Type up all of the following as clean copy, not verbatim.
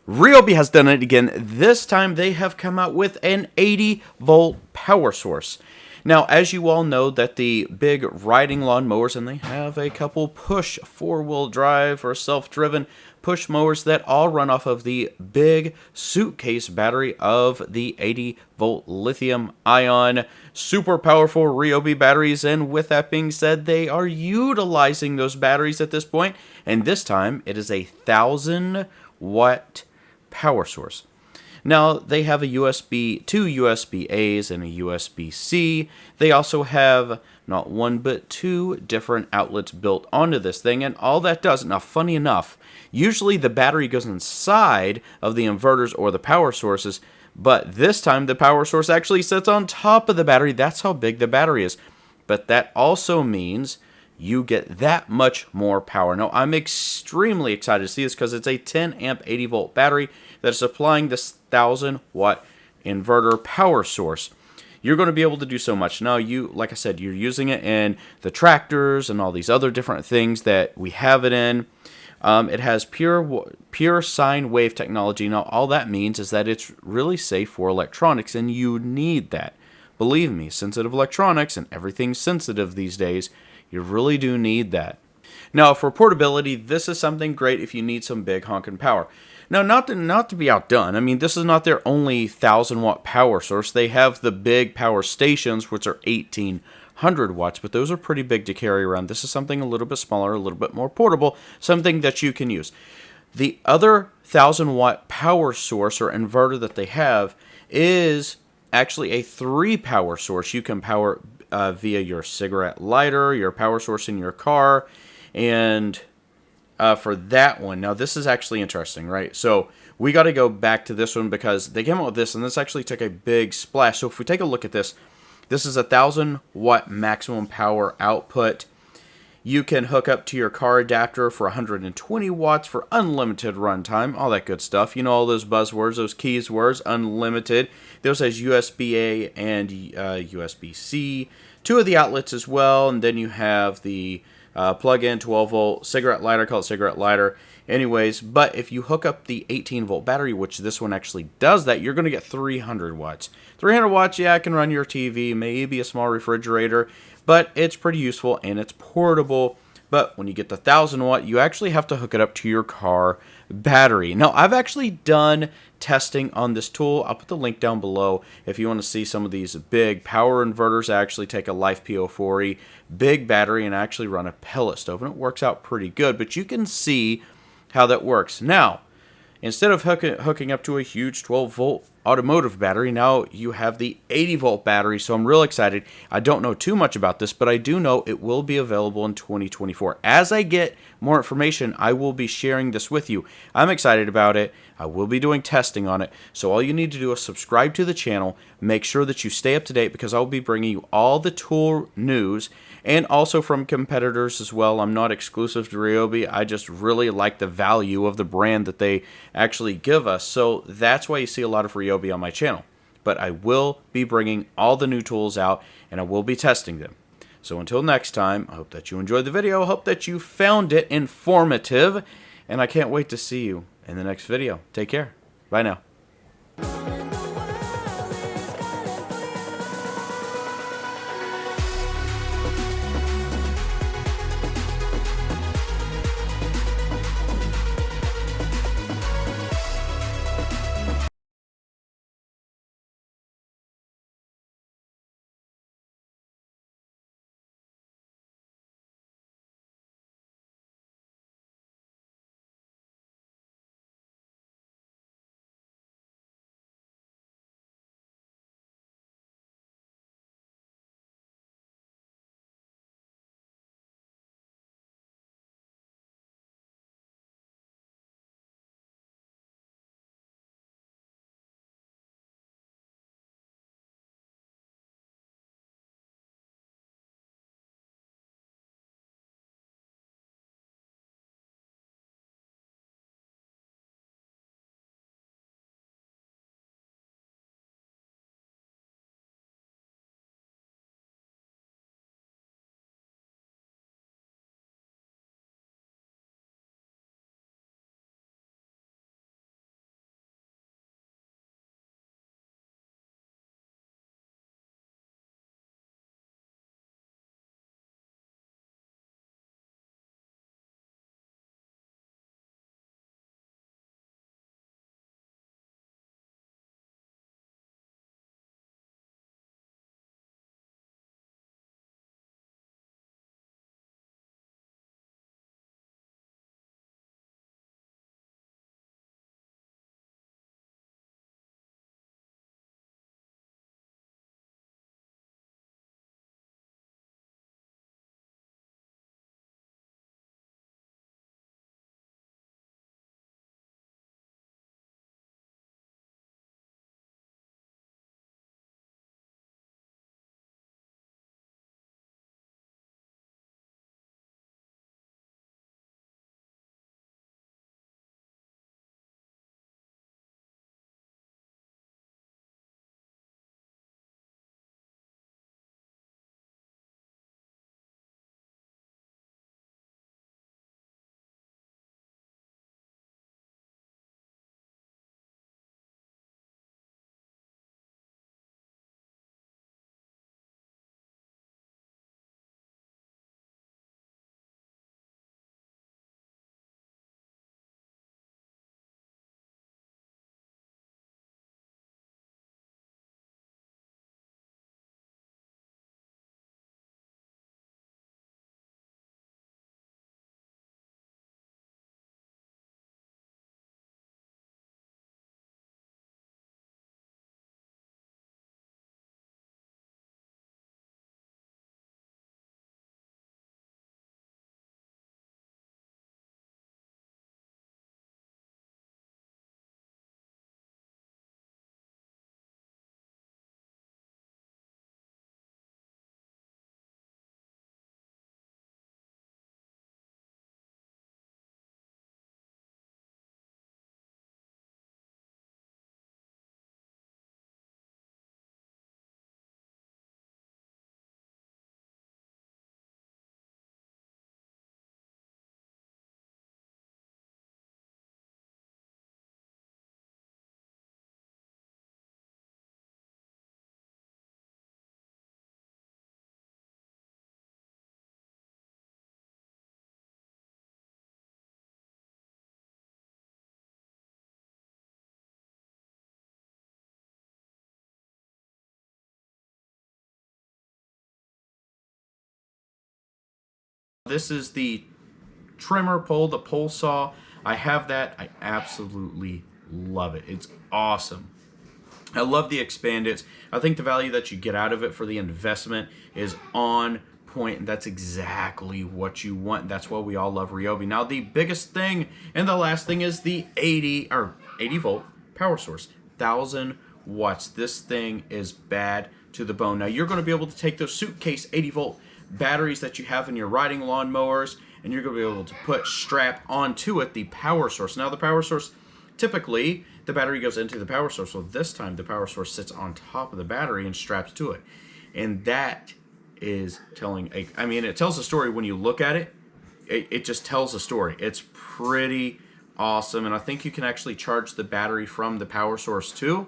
Ryobi has done it again. This time they have come out with an 80-volt power source. Now, as you all know, that the big riding lawn mowers, and they have a couple push four-wheel drive or self-driven push mowers that all run off of the big suitcase battery of the 80-volt lithium-ion super powerful Ryobi batteries. And with that being said, they are utilizing those batteries at this point, and this time it is a 1,000-watt power source. Now, they have a USB, two USB-As and a USB-C. They also have not one but two different outlets built onto this thing, and all that does, now funny enough, usually the battery goes inside of the inverters or the power sources, but this time the power source actually sits on top of the battery. That's how big the battery is. But that also means you get that much more power. Now, I'm extremely excited to see this because it's a 10 amp 80 volt battery that's supplying this 1,000-watt inverter power source. You're going to be able to do so much. Now, like I said, you're using it in the tractors and all these other different things that we have it in. It has pure sine wave technology. Now, all that means is that it's really safe for electronics, and you need that. Believe me, sensitive electronics and everything's sensitive these days. You really do need that. Now, for portability, this is something great if you need some big honking power. Now, not to be outdone, I mean, this is not their only 1,000-watt power source. They have the big power stations, which are 1,800 watts, but those are pretty big to carry around. This is something a little bit smaller, a little bit more portable, something that you can use. The other 1,000-watt power source or inverter that they have is actually a 3-power source. You can power via your cigarette lighter, your power source in your car, and for that one, now this is actually interesting, right? So we got to go back to this one because they came out with this, and this actually took a big splash. So if we take a look at this, this is a 1,000-watt maximum power output. You can hook up to your car adapter for 120 watts for unlimited runtime, all that good stuff. You know, all those buzzwords, those keys words, unlimited. This has USB-A and USB-C, two of the outlets as well, and then you have the plug-in 12-volt cigarette lighter, call it cigarette lighter. Anyways, but if you hook up the 18-volt battery, which this one actually does that, you're going to get 300 watts. 300 watts, yeah, it can run your TV, maybe a small refrigerator, but it's pretty useful and it's portable. But when you get the 1,000-watt, you actually have to hook it up to your car battery. Now, I've actually done testing on this tool. I'll put the link down below if you want to see some of these big power inverters. I actually take a Life PO4E big battery and actually run a pellet stove, and it works out pretty good. But you can see how that works. Now, instead of hooking up to a huge 12-volt automotive battery, now you have the 80-volt battery, so I'm real excited. I don't know too much about this, but I do know it will be available in 2024. As I get more information, I will be sharing this with you. I'm excited about it. I will be doing testing on it, so all you need to do is subscribe to the channel. Make sure that you stay up to date because I'll be bringing you all the tool news and also from competitors as well. I'm not exclusive to Ryobi. I just really like the value of the brand that they actually give us. So that's why you see a lot of Ryobi on my channel. But I will be bringing all the new tools out, and I will be testing them. So until next time, I hope that you enjoyed the video. I hope that you found it informative, and I can't wait to see you in the next video. Take care. Bye now. this is the trimmer pole, the pole saw. I have that. I absolutely love it. It's awesome. I love the expanded. I think the value that you get out of it for the investment is on point, and that's exactly what you want. That's why we all love Ryobi. Now, the biggest thing and the last thing is the 80 volt power source, 1,000 watts. This thing is bad to the bone. Now, you're going to be able to take those suitcase 80 volt batteries that you have in your riding lawn mowers, and you're going to be able to strap onto it the power source. Now, the power source, typically the battery goes into the power source. Well, this time the power source sits on top of the battery and straps to it. And that is telling it tells a story when you look at it. It just tells a story. It's pretty awesome. And I think you can actually charge the battery from the power source too,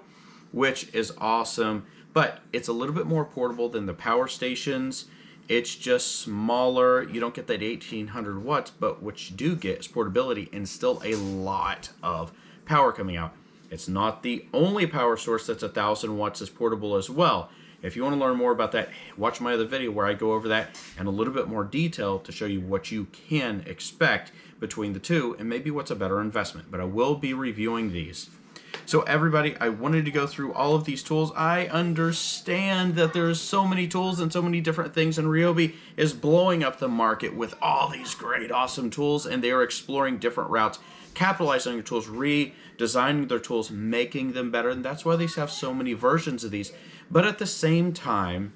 which is awesome. But it's a little bit more portable than the power stations. It's just smaller. You don't get that 1,800 watts, but what you do get is portability and still a lot of power coming out. It's not the only power source that's 1,000 watts is portable as well. If you want to learn more about that, watch my other video where I go over that in a little bit more detail to show you what you can expect between the two and maybe what's a better investment. But I will be reviewing these. So everybody, I wanted to go through all of these tools. I understand that there's so many tools and so many different things, and Ryobi is blowing up the market with all these great, awesome tools, and they are exploring different routes, capitalizing on your tools, redesigning their tools, making them better, and that's why they have so many versions of these. But at the same time,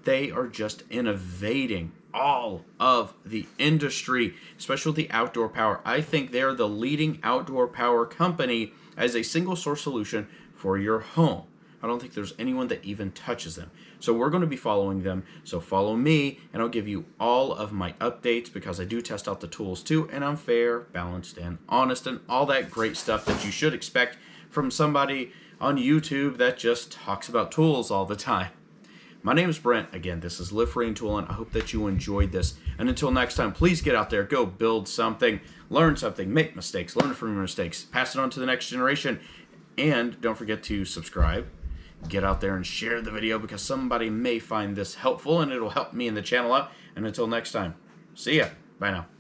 they are just innovating all of the industry, especially with the outdoor power. I think they're the leading outdoor power company as a single source solution for your home. I don't think there's anyone that even touches them. So we're going to be following them. So follow me, and I'll give you all of my updates because I do test out the tools too, and I'm fair, balanced, and honest, and all that great stuff that you should expect from somebody on YouTube that just talks about tools all the time. My name is Brent. Again, this is Live Free and Tool, and I hope that you enjoyed this. And until next time, please get out there, go build something, learn something, make mistakes, learn from your mistakes, pass it on to the next generation, and don't forget to subscribe. Get out there and share the video because somebody may find this helpful, and it'll help me and the channel out. And until next time, see ya. Bye now.